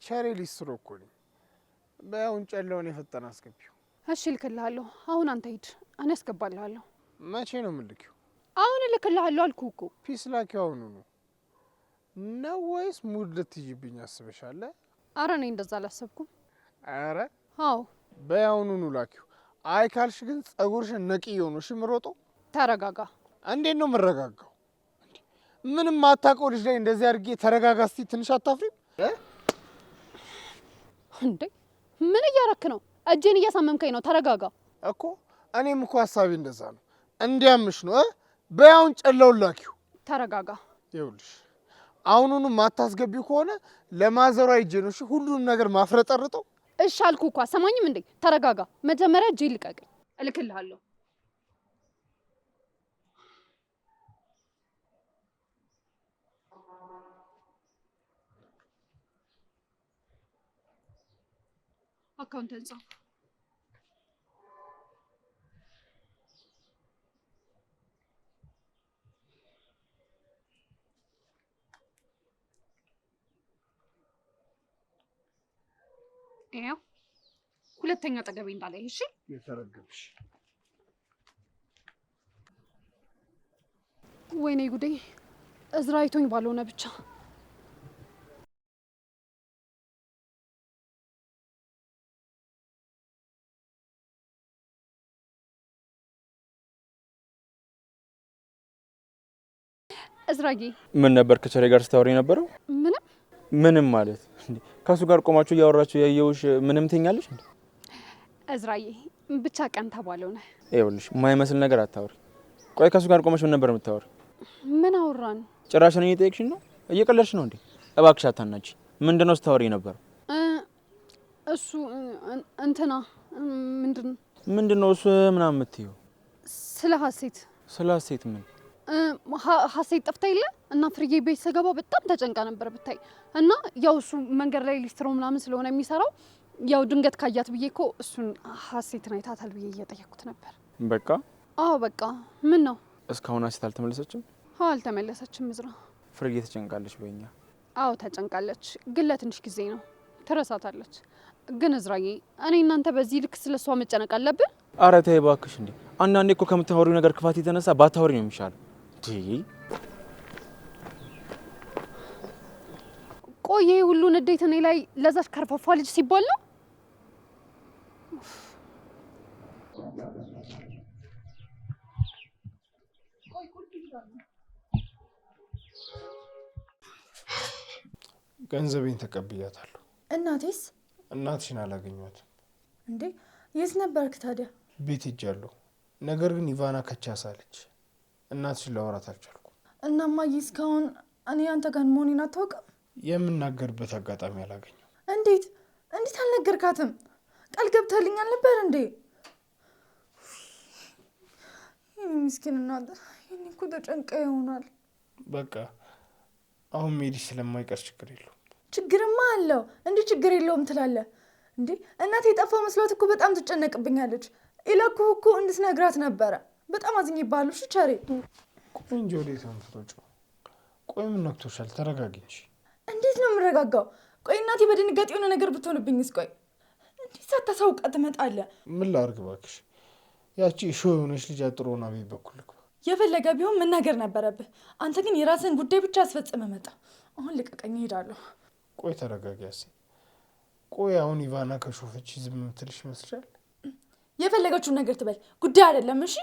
ቸሬ ሊስትሮ እኮ ነኝ። በያውን ጨለውን የፈጠነ አስገቢው። እሺ እልክልሃለሁ። አሁን አንተ ሂድ፣ እኔ አስገባልሃለሁ። መቼ ነው የምልኪው? አሁን እልክልሃለሁ አልኩህ እኮ። ፒስ ላኪው አሁኑ ነው ወይስ ሙድ ልትይዥብኝ አስበሻለ? አረ እኔ እንደዛ አላሰብኩም። አረ አዎ በያውኑ ላኪው። አይ ካልሽ ግን ጸጉርሽን ነቂ የሆነሽ ምሮጦ። ተረጋጋ። እንዴት ነው የምረጋጋው? ምንም ማታውቀው ልጅ ላይ እንደዚህ አድርጌ ተረጋጋ እስቲ ትንሽ አታፍሪም እንዴ? ምን እያረክ ነው? እጄን እያሳመምከኝ ነው። ተረጋጋ እኮ። እኔም እኮ ሀሳቤ እንደዛ ነው። እንዲያምሽ ነው። በያውን ጨለውን ላኪው። ተረጋጋ። ይኸውልሽ አሁኑኑ ማታስገቢው ከሆነ ለማዘሯ ሂጅ ነው እሺ፣ ሁሉንም ነገር ማፍረጠርጠው። እሺ አልኩህ እኮ አሰማኝም እንዴ? ተረጋጋ። መጀመሪያ እጄን ልቀቀኝ። እልክልሃለሁ። አካውንትን ጻፍ። ይኸው ሁለተኛ አጠገቤ እንዳላይ። እሺ የተረገምሽ። ወይኔ ጉዴ! እዝራ አይቶኝ ባልሆነ ብቻ። እዝራዬ ምን ነበር ከቸሬ ጋር ስታወሪ ነበረው? ምንም ማለት ከሱ ጋር ቆማችሁ እያወራችሁ ያየውሽ ምንም ትኛለሽ እንዴ? እዝራዬ ብቻ ቀን ተባለው ነው። ይኸውልሽ የማይመስል ነገር አታወሪ። ቆይ ከሱ ጋር ቆመሽ ምን ነበር የምታወሪ? ምን አወራን? ጭራሽ ነው እየጠየቅሽኝ ነው? እየቀለድሽ ነው እንዴ? እባክሽ አታናጂ። ምንድነው ስታወሪ ነበር? እሱ እንትና ምንድነው እሱ ምናምን የምትይው? ስለ ሀሴት። ስለ ሀሴት ምን? ሀሴት ጠፍታ የለ እና ፍርዬ ቤት ስገባ በጣም ተጨንቃ ነበር ብታይ። እና ያው እሱ መንገድ ላይ ሊስትሮ ምናምን ስለሆነ የሚሰራው ያው ድንገት ካያት ብዬ እኮ እሱን ሀሴትን አይታታል ብዬ እየጠየኩት ነበር። በቃ አዎ በቃ። ምን ነው እስካሁን ሀሴት አልተመለሰችም? አልተመለሰችም። እዝራ ፍርዬ ተጨንቃለች በእኛ። አዎ ተጨንቃለች፣ ግን ለትንሽ ጊዜ ነው፣ ትረሳታለች። ግን እዝራዬ እኔ እናንተ በዚህ ልክ ስለሷ መጨነቅ አለብን? ኧረ ተይ እባክሽ እንዴ! አንዳንዴ እኮ ከምታወሪው ነገር ክፋት የተነሳ ባታወሪ ነው የሚሻለው። ቆይ ይሄ ሁሉ ንዴት እኔ ላይ ለዛች ከርፋፋ ልጅ ሲባል ነው? ገንዘቤን ተቀብያታለሁ። እናቴስ? እናትሽን አላገኟትም። እንዴ የት ነበርክ ታዲያ? ቤት ሄጃለሁ። ነገር ግን ኢቫና ከቻሳለች። እናትሽን ላወራት አልቻልኩም። እና እማዬ እስካሁን እኔ አንተ ጋር መሆኔን አታውቅም? የምናገርበት አጋጣሚ አላገኘው። እንዴት አልነገርካትም? ቃል ገብተልኝ አልነበር እንዴ? የኔ ምስኪን እናት፣ የኔ እኮ ተጨንቃ ይሆናል። በቃ አሁን መሄድሽ ስለማይቀር ችግር የለውም። ችግርማ አለው። እንዲህ ችግር የለውም ትላለህ እንዴ? እናቴ የጠፋው መስሏት እኮ በጣም ትጨነቅብኛለች። ኢላኩህ እኮ እንድትነግራት ነበረ። በጣም አዝኜብሃለሁ። እሺ ቸሬ። ቆይ እንጂ ወዴት ነው የምትሮጪው? ቆይ ምን ነክቶሻል? ተረጋጊ እንጂ። እንዴት ነው የምረጋጋው? ቆይ እናቴ በድንጋጤ የሆነ ነገር ብትሆንብኝስ? ቆይ እንዴት ሳታሳውቃት ትመጣለህ? ምን ላድርግ እባክሽ? ያቺ ሾ የሆነች ልጅ አጥሮና ቤት በኩል ልግባ። የፈለገ ቢሆን መናገር ነበረብህ። አንተ ግን የራስን ጉዳይ ብቻ አስፈጽመ መጣ። አሁን ልቀቀኝ፣ እሄዳለሁ። ቆይ ተረጋጊ ሀሴት። ቆይ አሁን ኢቫና ከሾፈች ዝም የምትልሽ ይመስላል? የፈለገችውን ነገር ትበል፣ ጉዳይ አይደለም። እሺ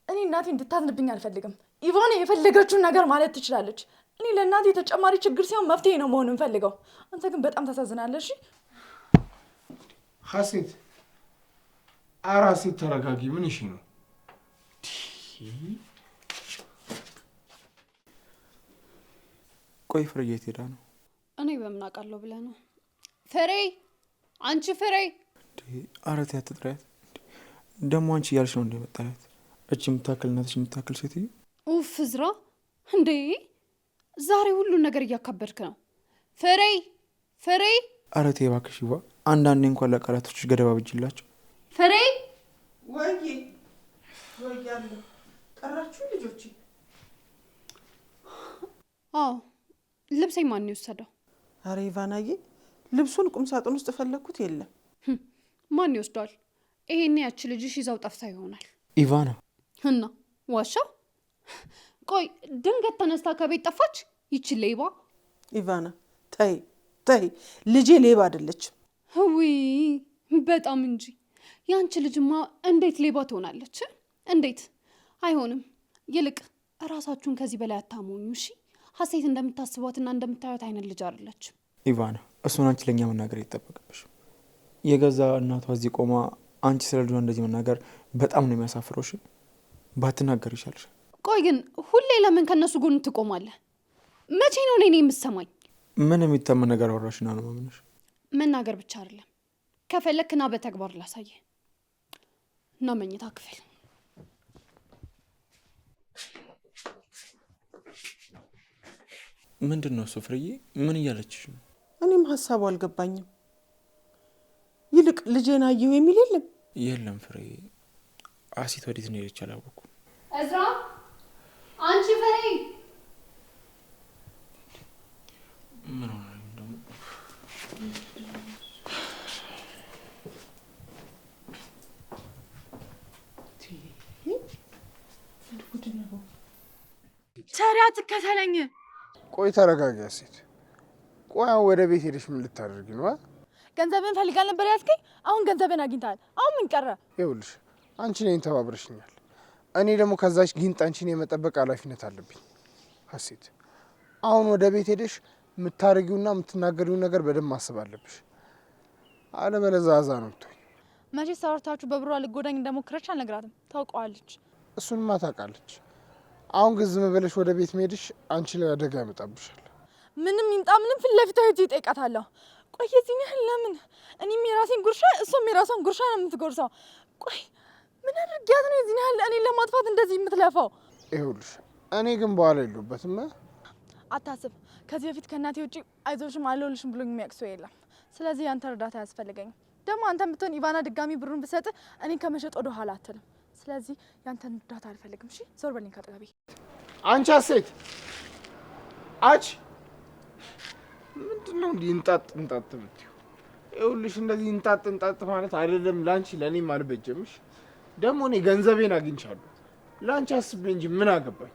እኔ እናቴ እንድታዝንብኝ አልፈልግም። ኢቫና የፈለገችውን ነገር ማለት ትችላለች። እኔ ለእናቴ ተጨማሪ ችግር ሲሆን መፍትሄ ነው መሆን የምፈልገው። አንተ ግን በጣም ታሳዝናለህ። እሺ ሀሴት፣ ኧረ ሀሴት ተረጋጊ። ምን እሺ ነው? ቆይ ፍሬ የት ሄዳ ነው? እኔ በምን አውቃለሁ ብለህ ነው? ፍሬ፣ አንቺ ፍሬ! ኧረ ተይ አትጥሪያት። ደግሞ አንቺ እያልሽ ነው እንደመጣያት እች የምታክል እናትሽ የምታክል ሴትዮ። ኡፍ እዝራ፣ እንዴ ዛሬ ሁሉን ነገር እያካበድክ ነው። ፍሬ ፍሬ! ኧረ ተይ እባክሽ ይዋ፣ አንዳንዴ እንኳን ለቃላቶች ገደባ ብጅላቸው። ፍሬ! ወይዬ ወያለ ጠራችሁ ልጆቼ? አዎ፣ ልብሴ ማን ይወሰደው? አረ ኢቫናዬ፣ ልብሱን ቁም ሳጥን ውስጥ ፈለግኩት፣ የለም። ማን ይወስዷል? ይሄኔ ያቺ ልጅሽ ይዛው ጠፍታ ይሆናል። ኢቫና እና ዋሻው? ቆይ ድንገት ተነስታ ከቤት ጠፋች? ይቺ ሌባ! ኢቫና ተይ ተይ፣ ልጄ ሌባ አይደለችም። ህዊ በጣም እንጂ። ያንቺ ልጅማ እንዴት ሌባ ትሆናለች? እንዴት? አይሆንም። ይልቅ እራሳችሁን ከዚህ በላይ አታሞኙ እሺ? ሀሴት እንደምታስቧትና እንደምታዩት አይነት ልጅ አይደለችም። ኢቫና፣ እሱን አንቺ ለእኛ መናገር ይጠበቅብሽ። የገዛ እናቷ እዚህ ቆማ አንቺ ስለ ልጇ እንደዚህ መናገር በጣም ነው የሚያሳፍረው። እሺ ባትናገር ይሻልሽ። ቆይ ግን ሁሌ ለምን ከእነሱ ጎን ትቆማለህ? መቼ ነው እኔ የምሰማኝ? ምን የሚታመን ነገር አወራሽና ነው ማምነሽ? መናገር ብቻ አይደለም፣ ከፈለክና በተግባር ላሳየ እና መኝታ ክፍል ምንድን ነው እሱ? ፍርዬ ምን እያለችሽ ነው? እኔም ሀሳቡ አልገባኝም። ይልቅ ልጄን አየሁ የሚል የለም? የለም ፍሬ፣ አሲት ወዴት እንደሄደች አላወኩም። እዝራ፣ አንቺ ፍሬ! ምን ሆነ ደግሞ? ቸሪያ ትከተለኝ። ቆይ ተረጋጊ ሀሴት። ቆይ አሁን ወደ ቤት ሄደሽ ምን ልታደርጊ ነው? ገንዘብን ፈልጋ ነበር ያልከኝ፣ አሁን ገንዘብን አግኝተሃል። አሁን ምን ቀረ? ይኸውልሽ አንቺ ነኝ ተባብረሽኛል። እኔ ደግሞ ከዛች ጊንጥ አንቺን የመጠበቅ ኃላፊነት አለብኝ። ሀሴት አሁን ወደ ቤት ሄደሽ የምታደርጊውና የምትናገሪውን ነገር በደንብ ማሰብ አለብሽ። አለበለዚያ አዛ ነው የምትሆኝ። መቼ ሳወርታችሁ በብሯ ልጎዳኝ እንደሞከረች አልነግራትም። ታውቀዋለች። እሱንማ ታውቃለች። አሁን ግን ዝም ብለሽ ወደ ቤት መሄድሽ አንቺ ላይ አደጋ ያመጣብሻል። ምንም ይምጣ ምንም ፊት ለፊቷ ሄጄ እጠይቃታለሁ። ቆይ የዚህን ያህል ለምን? እኔም የራሴን ጉርሻ እሷም የራሷን ጉርሻ ነው የምትጎርሰው። ቆይ ምን አድርጊያት ነው የዚህን ያህል እኔን ለማጥፋት እንደዚህ የምትለፋው? ይኸውልሽ እኔ ግን በኋላ የለሁበትም። አታስብ። ከዚህ በፊት ከእናቴ ውጭ አይዞሽም አለሁልሽም ብሎኝ የሚያውቅ ሰው የለም። ስለዚህ ያንተ እርዳታ አያስፈልገኝም። ደግሞ አንተን ብትሆን ኢቫና ድጋሚ ብሩን ብሰጥ እኔን ከመሸጥ ወደ ኋላ አትልም። ስለዚህ ያንተን እርዳታ አልፈልግም። እሺ ዞር በልኝ ካጠገቤ። አንቺ ሀሴት አች ምንድነው እንዲህ እንጣጥ እንጣጥ የምትይው? ይኸውልሽ እንደዚህ እንጣጥ እንጣጥ ማለት አይደለም ለአንቺ ለእኔም አልበጀምሽ። ደግሞ እኔ ገንዘቤን አግኝቻለሁ። ለአንቺ አስቤ እንጂ ምን አገባኝ?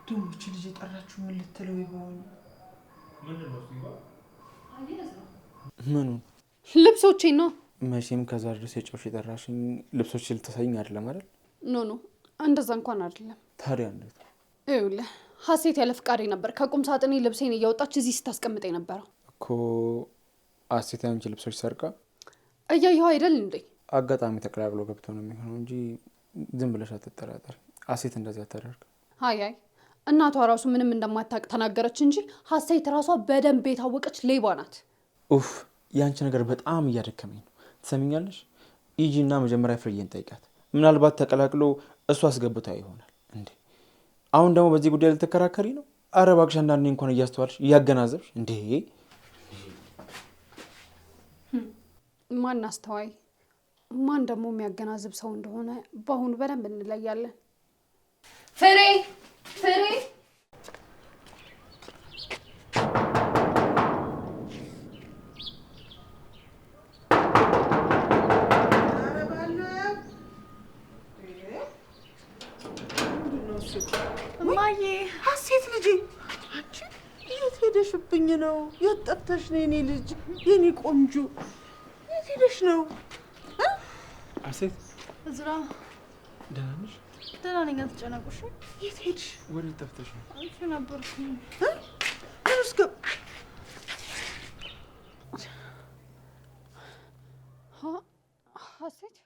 ደግሞ እቺ ልጅ የጠራችሁ ምን ልትለው ይሆን? ምኑ? ልብሶቼ ነው። መቼም ከዛ ድረስ የጮሽ የጠራሽኝ ልብሶች ልትሰኝ አይደለም አይደል? ኖ እንደዛ እንኳን አይደለም። ታዲያ እንዴት? ይኸውልህ ሀሴት ያለ ፍቃዴ ነበር ከቁም ሳጥኔ ልብሴን እያወጣች እዚህ ስታስቀምጥ የነበረው እኮ። አሴት ያንቺ ልብሶች ሰርቃ እያየኸው አይደል እንዴ? አጋጣሚ ተቀላቅሎ ገብቶ ነው የሚሆነው እንጂ ዝም ብለሽ አትጠራጠሪ። አሴት እንደዚህ አታደርግ። አይ እናቷ ራሱ ምንም እንደማታውቅ ተናገረች እንጂ ሀሴት ራሷ በደንብ የታወቀች ሌባ ናት። ኡፍ ያንቺ ነገር በጣም እያደከመኝ ነው። ትሰሚኛለሽ? ሂጂና መጀመሪያ ፍርዬን ጠይቃት። ምናልባት ተቀላቅሎ እሱ አስገብታ ይሆናል እንዴ። አሁን ደግሞ በዚህ ጉዳይ ልትከራከሪ ነው? አረ እባክሽ አንዳንዴ እንኳን እያስተዋልሽ እያገናዘብሽ እንዴ። ማን አስተዋይ ማን ደግሞ የሚያገናዝብ ሰው እንደሆነ በአሁኑ በደንብ እንለያለን። ፍሬ ፍሬ! ምንድነው እሱ? እማዬ ሀሴት ልጄ፣ አንቺ የት ሄደሽብኝ ነው? የት ጠፍተሽ ነው የኔ ልጅ፣ የኔ ቆንጆ? የት ሄደሽ ነው? ሀሴት እዝራ ደህና ነሽ? ደህና ነኝ፣ አትጨነቁሽ። የት ሄድሽ? ወዴት ጠፍተሽ ነው? አንቺ ነበርኩኝ። እስከ ሀሴት